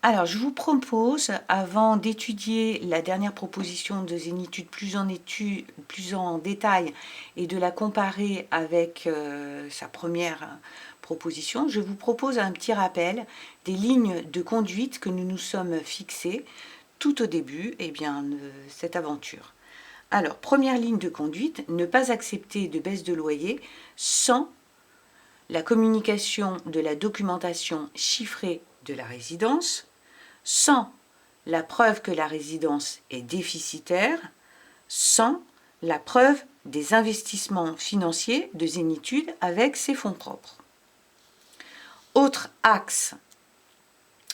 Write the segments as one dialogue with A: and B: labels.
A: Alors, je vous propose, avant d'étudier la dernière proposition de Zénitude plus en détail et de la comparer avec sa première proposition, je vous propose un petit rappel des lignes de conduite que nous nous sommes fixées tout au début de cette aventure. Alors, première ligne de conduite, ne pas accepter de baisse de loyer sans la communication de la documentation chiffrée de la résidence, sans la preuve que la résidence est déficitaire, sans la preuve des investissements financiers de Zénitude avec ses fonds propres. Autre axe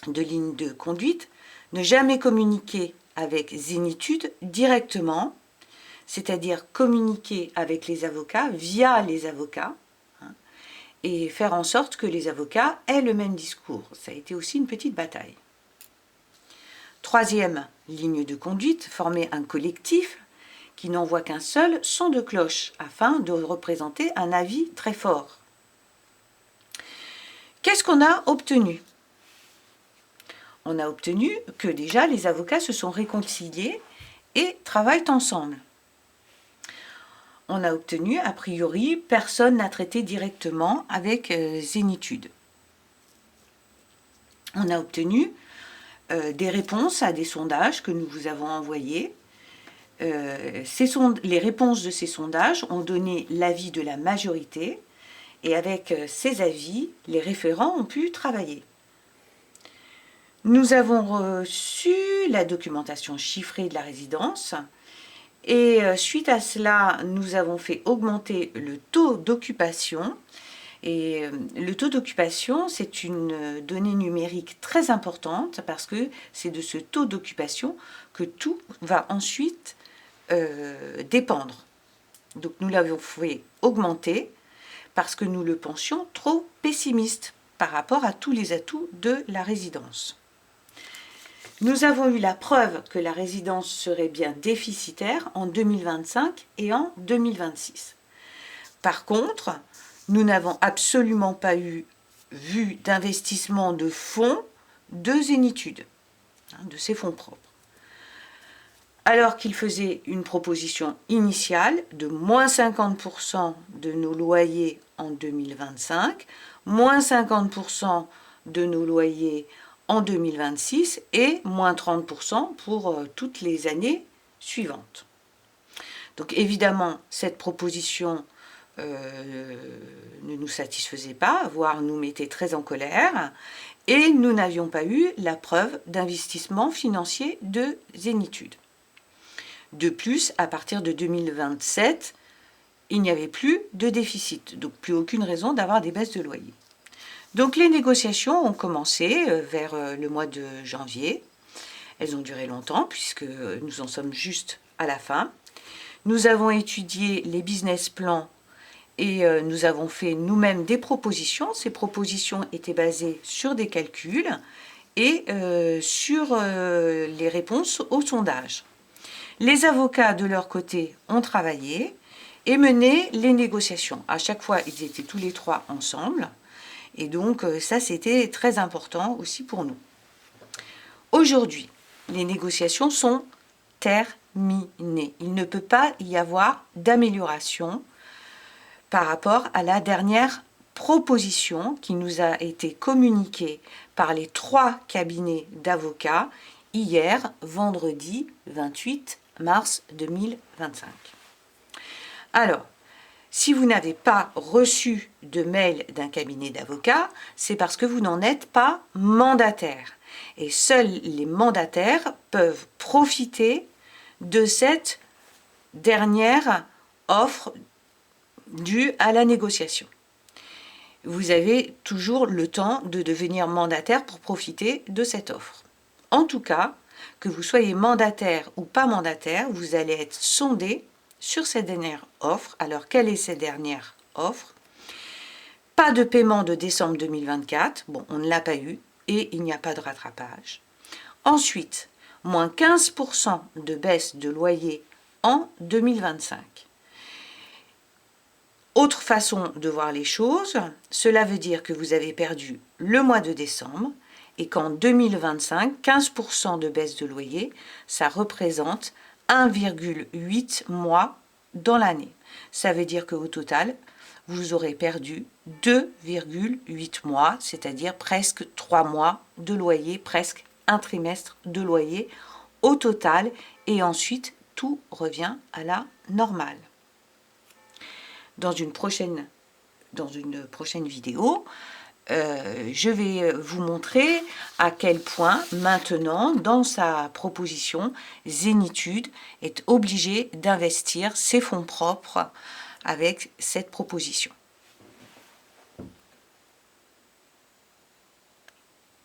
A: de ligne de conduite, ne jamais communiquer avec Zénitude directement, c'est-à-dire communiquer avec les avocats via les avocats, et faire en sorte que les avocats aient le même discours. Ça a été aussi une petite bataille. Troisième ligne de conduite, former un collectif qui n'envoie qu'un seul son de cloche afin de représenter un avis très fort. Qu'est-ce qu'on a obtenu? On a obtenu que déjà les avocats se sont réconciliés et travaillent ensemble. On a obtenu, a priori, personne n'a traité directement avec Zénitude. On a obtenu des réponses à des sondages que nous vous avons envoyés. Les réponses de ces sondages ont donné l'avis de la majorité et avec ces avis, les référents ont pu travailler. Nous avons reçu la documentation chiffrée de la résidence et suite à cela, nous avons fait augmenter le taux d'occupation. Et le taux d'occupation, c'est une donnée numérique très importante parce que c'est de ce taux d'occupation que tout va ensuite dépendre. Donc nous l'avons fait augmenter parce que nous le pensions trop pessimiste par rapport à tous les atouts de la résidence. Nous avons eu la preuve que la résidence serait bien déficitaire en 2025 et en 2026. Par contre, nous n'avons absolument pas vu d'investissement de fonds de Zénitude, de ses fonds propres. Alors qu'il faisait une proposition initiale de moins 50% de nos loyers en 2025, moins 50% de nos loyers en 2026 et moins 30% pour toutes les années suivantes. Donc évidemment, cette proposition ne nous satisfaisait pas, voire nous mettait très en colère, et nous n'avions pas eu la preuve d'investissement financier de Zénitude. De plus, à partir de 2027, il n'y avait plus de déficit, donc plus aucune raison d'avoir des baisses de loyer. Donc les négociations ont commencé vers le mois de janvier. Elles ont duré longtemps puisque nous en sommes juste à la fin. Nous avons étudié les business plans et nous avons fait nous-mêmes des propositions. Ces propositions étaient basées sur des calculs et sur les réponses au sondage. Les avocats, de leur côté, ont travaillé et mené les négociations. À chaque fois, ils étaient tous les trois ensemble. Et donc, ça, c'était très important aussi pour nous. Aujourd'hui, les négociations sont terminées. Il ne peut pas y avoir d'amélioration par rapport à la dernière proposition qui nous a été communiquée par les 3 cabinets d'avocats hier, vendredi 28 mars 2025. Alors, si vous n'avez pas reçu de mail d'un cabinet d'avocats, c'est parce que vous n'en êtes pas mandataire. Et seuls les mandataires peuvent profiter de cette dernière offre due à la négociation. Vous avez toujours le temps de devenir mandataire pour profiter de cette offre. En tout cas, que vous soyez mandataire ou pas mandataire, vous allez être sondé sur cette dernière offre. Alors, quelle est cette dernière offre? Pas de paiement de décembre 2024. Bon, on ne l'a pas eu et il n'y a pas de rattrapage. Ensuite, moins 15% de baisse de loyer en 2025. Autre façon de voir les choses, cela veut dire que vous avez perdu le mois de décembre et qu'en 2025, 15% de baisse de loyer, ça représente 1,8 mois dans l'année. Ça veut dire qu'au total, vous aurez perdu 2,8 mois, c'est-à-dire presque 3 mois de loyer, presque un trimestre de loyer au total, et ensuite tout revient à la normale. Dans une prochaine vidéo, je vais vous montrer à quel point maintenant, dans sa proposition, Zénitude est obligé d'investir ses fonds propres avec cette proposition.